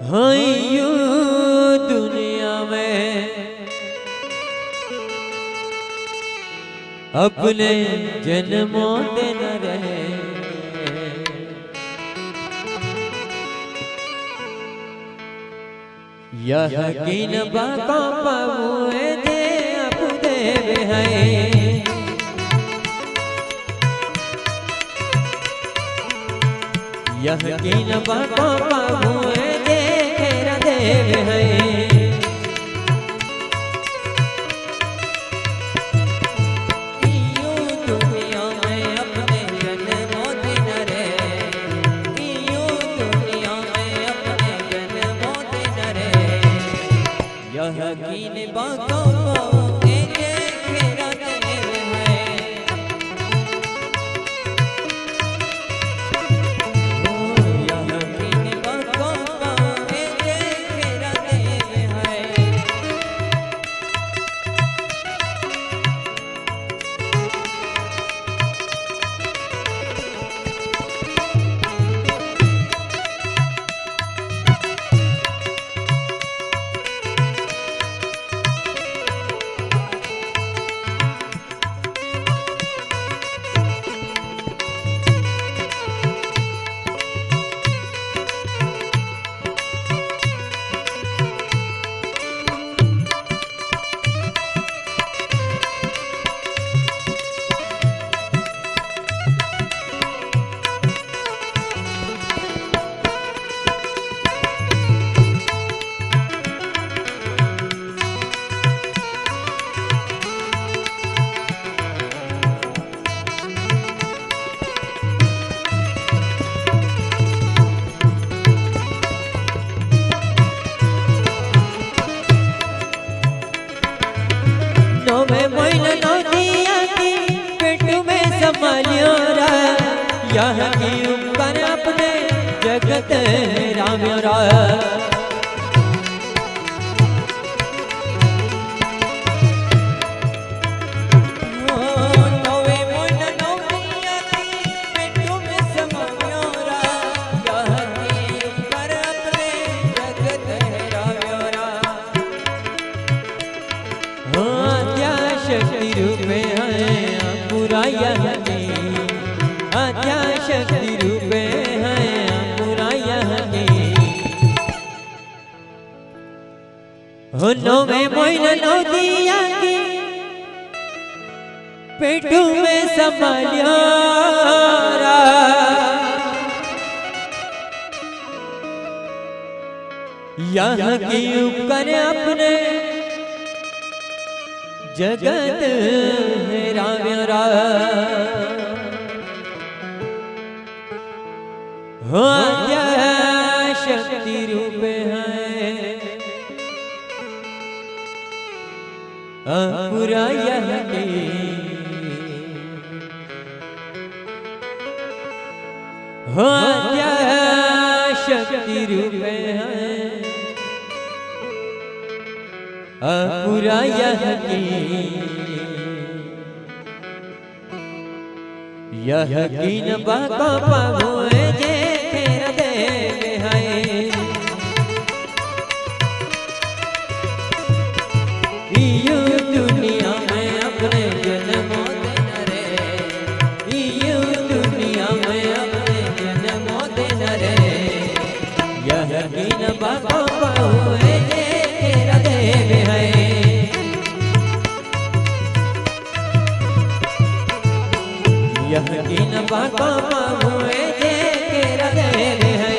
हाँ यूं दुनिया में अपने जन्मों दे न रहे। यह कीन बाका पावे दे अपने है। यह कीन बाका पावे दे तेरा देव है। यकीन बातों को तेरा देव है। यकीन बातों को तेरा देव है। यह की उपकर अपने जगत राम शक्ति रूपे है पूरा यह आद्या शक्ति रूपे है पूरा यह हो नवे मोइन नो दिया की पेटू में संभालिया यह की उपकर अपने जगत है राम्यरा आद्या शक्ति रूप है पूरा यह आद्या शक्ति रूप है पूरा यह कीन बाका पावे जे तेरा देव है। यूं दुनिया में अपने जन्मों दे न रे। यूं दुनिया में अपने जन्मों दे न रे। यह कीन बाका पावे जे तेरा देव है। यकीन बाका हुए जे तेरा देव है।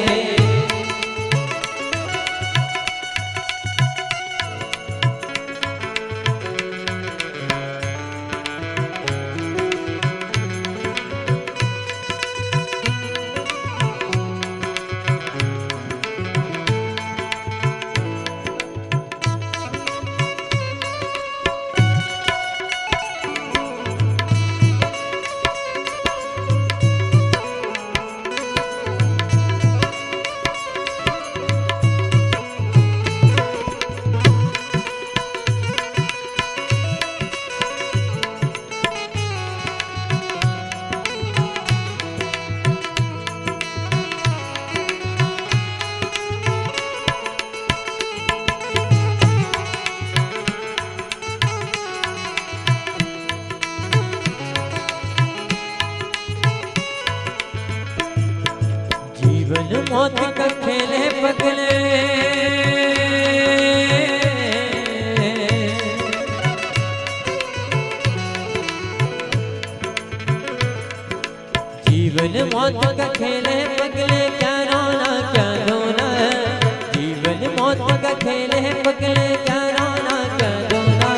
पहले पकड़े क्या रोना करोना,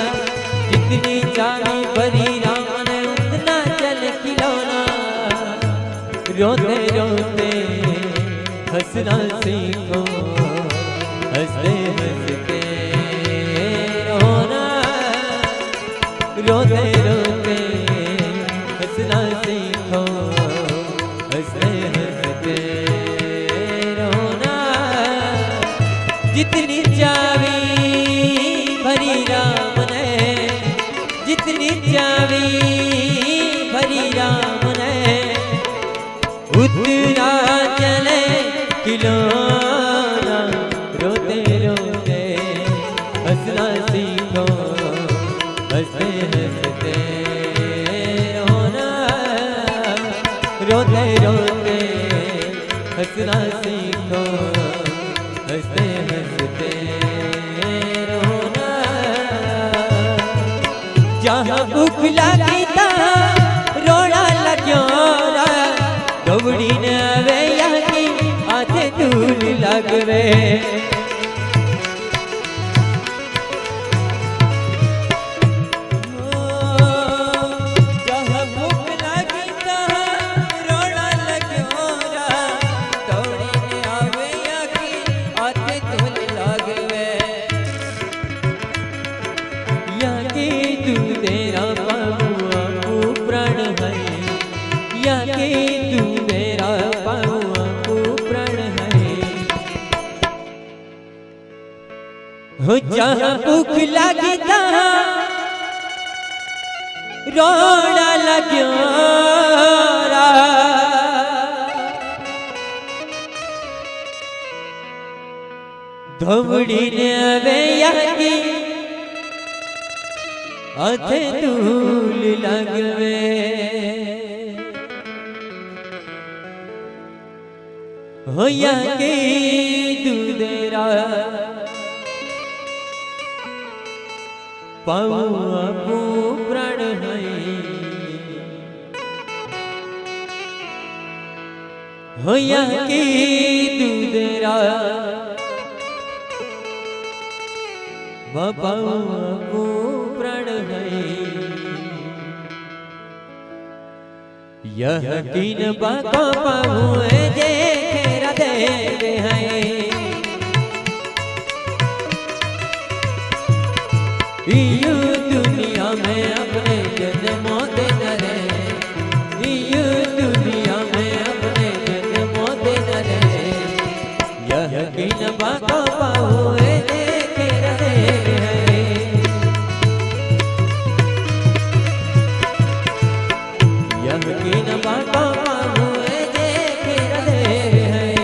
जितनी चाबी भरी राम ने उतना चल खिलौना। रोते रोते हंसना सीखो, हंसते हंसते रोना। रोते रोते हंसना सीखो, हंसते हंसते रोना। जितनी चाबी भरी राम ने, जितनी चाबी भरी राम ने, उतना चले खिलौना। रोते रोते हंसना सीखो, हंसते हंसते रोना। रोते रोते हंसना सीखो, हंसते हंसते रोना। जहाँ भूख लगी तहाँ रोना लग्यो रा, दौड़ी न आवे यहाँ हाथे धूल लगवे। जहाँ भूख लगी तहाँ रोना लग्यो रा, दौड़ी न आवे यहाँ हाथे धूल लगवे। यहाँ की तू तेरा पाहुआ को प्रण है, यहाँ की तू तेरा पाहुआ को प्रण है। हो जहाँ भूख लगी तहाँ रोना लग्यो रा, दौड़ी ने आवे यहाँ हाथे धूल लगवे। हो यहाँ के दूधेरा पाहुआ को प्रण है। हो यहाँ के दूधेरा पाहुआ को प्रण है। यह कीन बाको पाहुए जे खेरा देवे हैं। यूं दुनिया में अपने जन्मों दे न रहे, यूं दुनिया में अपने जन्मों दे न रहे। यह कीन बाको पाहुए जे खेरा देवे हैं। यह कीन बाको पाहुए जे खेरा देवे हैं।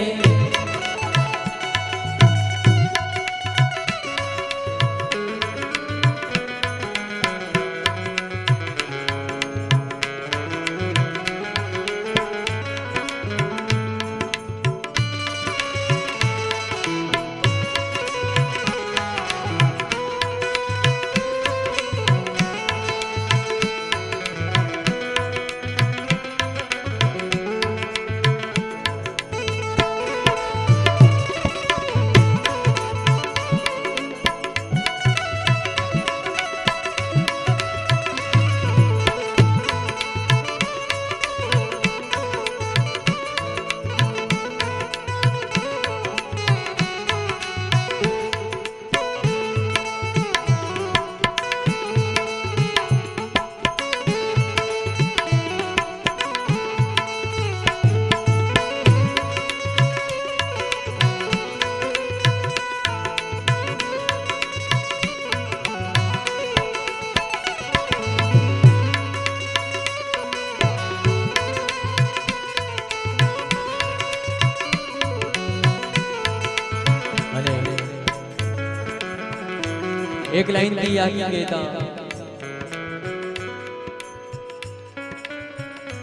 एक लाइन थी आगे कहता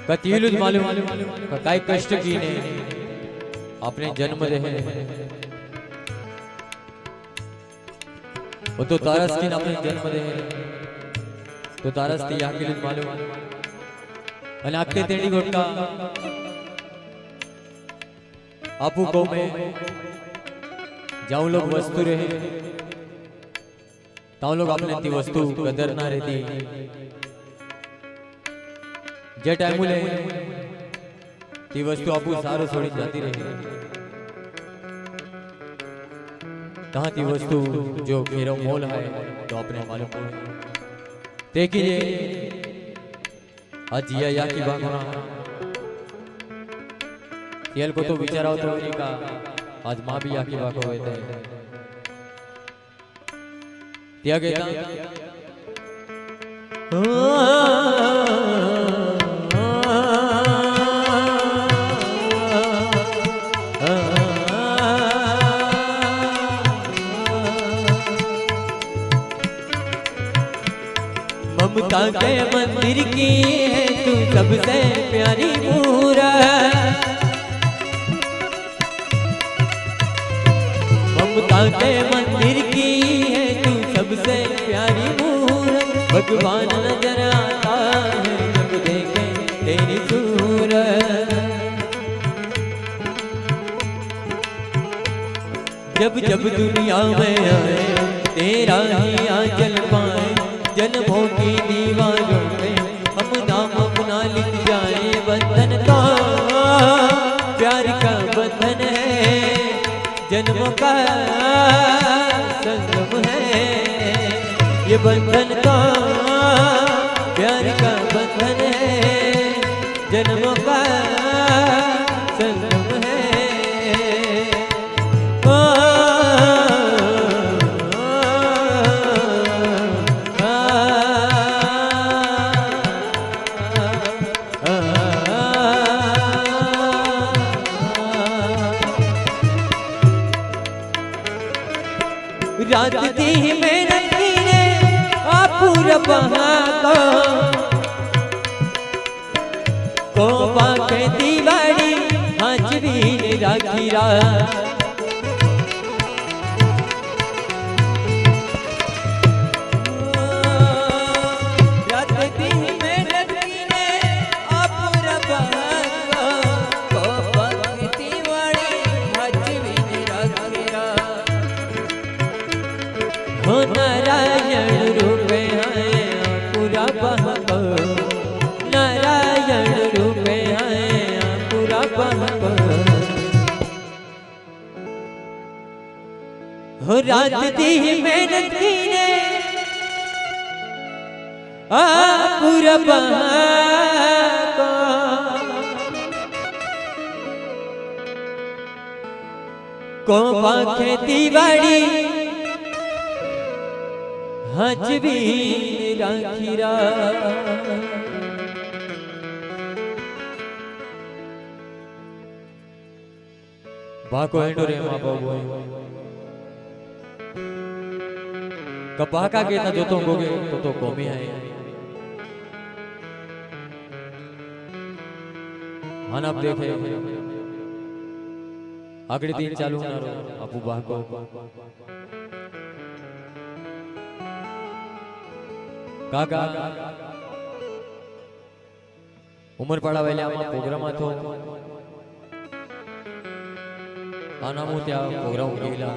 कतीलुद मालूम काय कष्ट की ने अपने जन्म दे वो तो तारस की अपने जन्म दे तो तारस थी आगे मालूम અને આખે તેડી ગોટકા आपू को में जाऊं लोग वस्तु रहे ताऊ लोग आपने ती वस्तु कदर ना रहती जे टाइम ले ती वस्तु आपू सारो छोड़ी जाती रही तहाँ ती वस्तु जो मेरो मोल है तो अपने मालूम पड़े देखिए आज जिया या की बात होना तेल को तो विचारा तो नहीं का आज माँ भी या की बात हो गए थे दिया गया ममता के मंदिर की है तू सबसे प्यारी मूरत ममता के मंदिर की है तू सबसे प्यारी मूरत भगवान नजर आता है जब देखे तेरी सूरत जब जब दुनिया में आए तेरा ही आंचल पाए जन्मों की दीवारों में हम नाम अपना लिख जाए बंधन का प्यार का बंधन है जन्मों का संगम है ये बंधन का प्यार का बंधन है जन्मों का संगम है रात दी मेहनत ने पूरा बहाको को बाके दीवारी हाजरी ने राखी रात दी मेहनत ने पूरा बहाको को बाके दीवारी हाजरी ने राखी रात हो नारायण रूपे हैं पूरा बहको नारायण रूपे हैं पूरा बहको हो रात दी मेहनत की ने पूरा बहको को बाखे दीवारी हज भी राखीरा बाको एंडो रे मां बाबू कपा का केता जो तो गोगे तो कोमी है मन अब देखे आगड़ी दिन चालू ना रो अपू बाको काका उमर पड़ा वेले आमा प्रोग्राम હતો આનામો ત્યાં પ્રોગ્રામ ગયેલા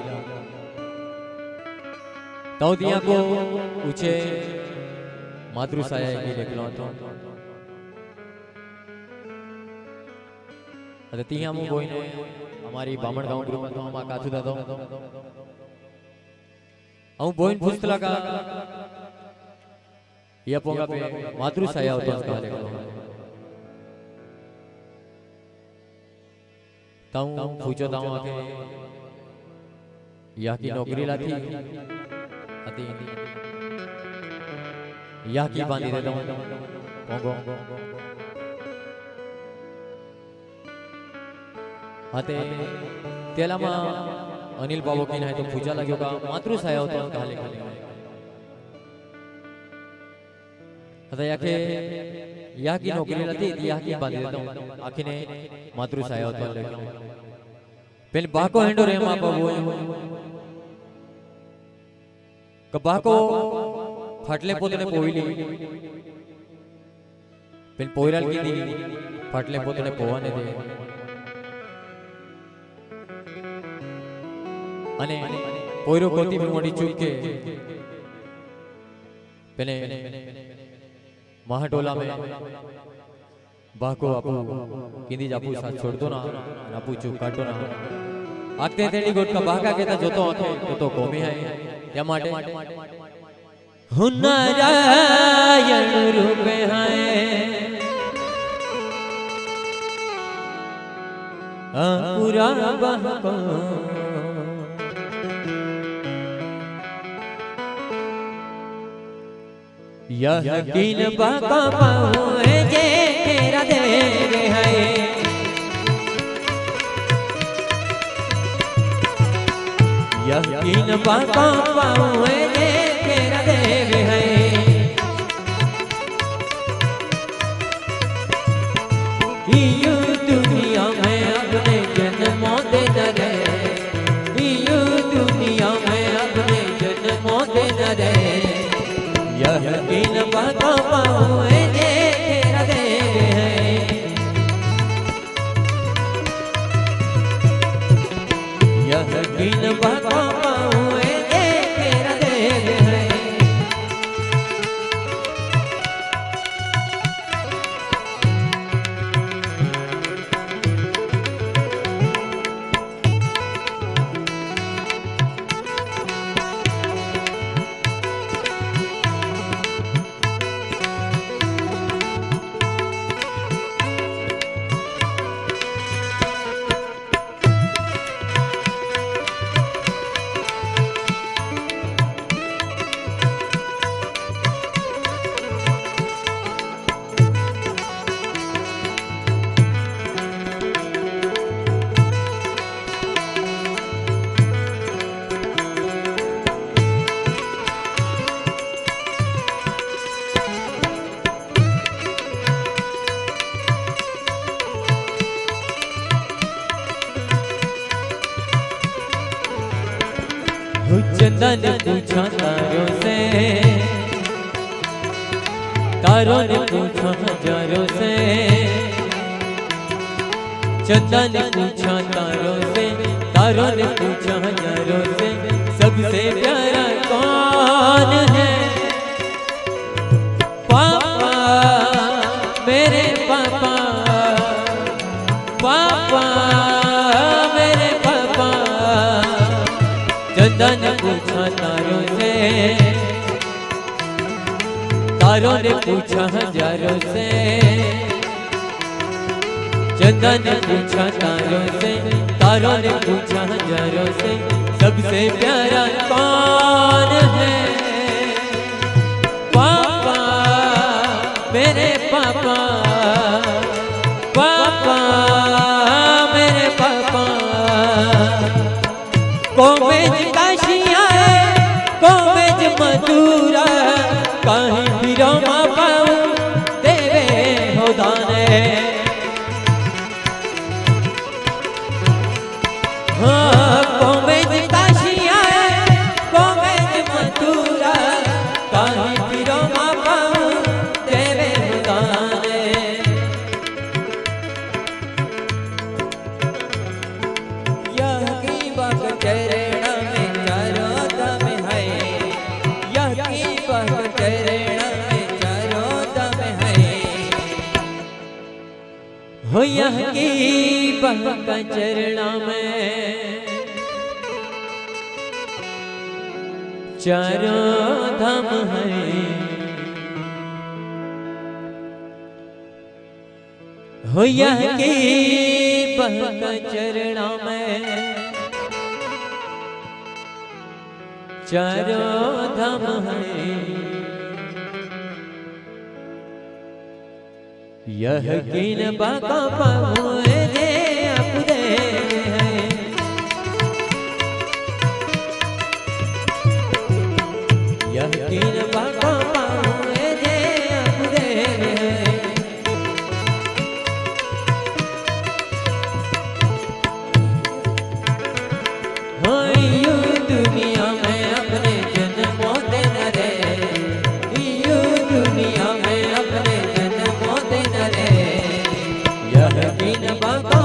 તો ત્યાં કો પૂછે માતૃસાયા કે લેખલો હતો અને ત્યાં હું બોઈને અમારી બામણ ગામ ગ્રુપ હતો આમાં કાથુ દાદો હું બોઈન પૂછતલા કા ये पोंगा पे मातृसाया होता उसका लेखलो ताऊ पूछो ताऊ आके या की नौकरी लाथी अति या की बांधी देता हूँ पोंगो हाथे तेला मा अनिल बाबू की नहीं तो पूछा लगे का मातृसाया होता उसका लेखलो याके या की नौकरी लती या की बांधी देता हूँ आखिर ने मातृसाया होता लेकिन पहले बाको हेंडो रे माँ बाबू कबाको फाटले पोतने पोईली पहले पोईराल की दी फाटले पोतने पोवाने दे अने पोईरो कोती भी मोड़ी चूक के पहले महाटोला में बाको आपू किंदी जापू साथ छोड़ दो ना आपू चुप काटो ना आखते तेरी गोट का बाका कहता जो तो कोमी है या माटे हुनरायण रूप है पूरा बहको यह कीन बाका पाऊँ है जे तेरा देव है यह कीन बाका पाऊँ है जे तेरा देव है यूं दुनिया में अपने जन्मों दे न रहे यूं दुनिया में अपने जन्मों दे न रहे यह कीन बाका पाऊँ है जे तेरा देव है यह कीन बाका पाऊँ है जे तेरा देव है चंदन पूछा तारों से तारों ने पूछा हजारों से चंदन पूछा तारों से तारों ने पूछा हजारों से सबसे प्यारा कौन है पापा मेरे पापा पापा मेरे पापा चंदन पूछा तारों से तारों ने पूछा हजारों से चंदन पूछा तारों से तारों ने पूछा हजारों से सबसे प्यारा कौन है पापा मेरे पापा पापा मेरे पापा कोमेज काशिया कोमेज मधुरा कहीं फिरो माँ पाऊँ तेरे हो दाने हाँ कोमेज काशिया कोमेज मधुरा कहीं फिरो माँ पाऊँ तेरे हो दाने यह की बात चरण में चारों दम है यह की बात चरण में चारों दम है हो यह की बात चरण में चारों धाम है हो यह की बात चरण में चारों धाम है यह कीन बाका पाऊँ रे अपने है यह कीन बाका पाऊँ रे अपने है यूं दुनिया में अपने जन्मों दे न रहे यूं दुनिया में अपने जन्मों दे न रहे यह कीन बाका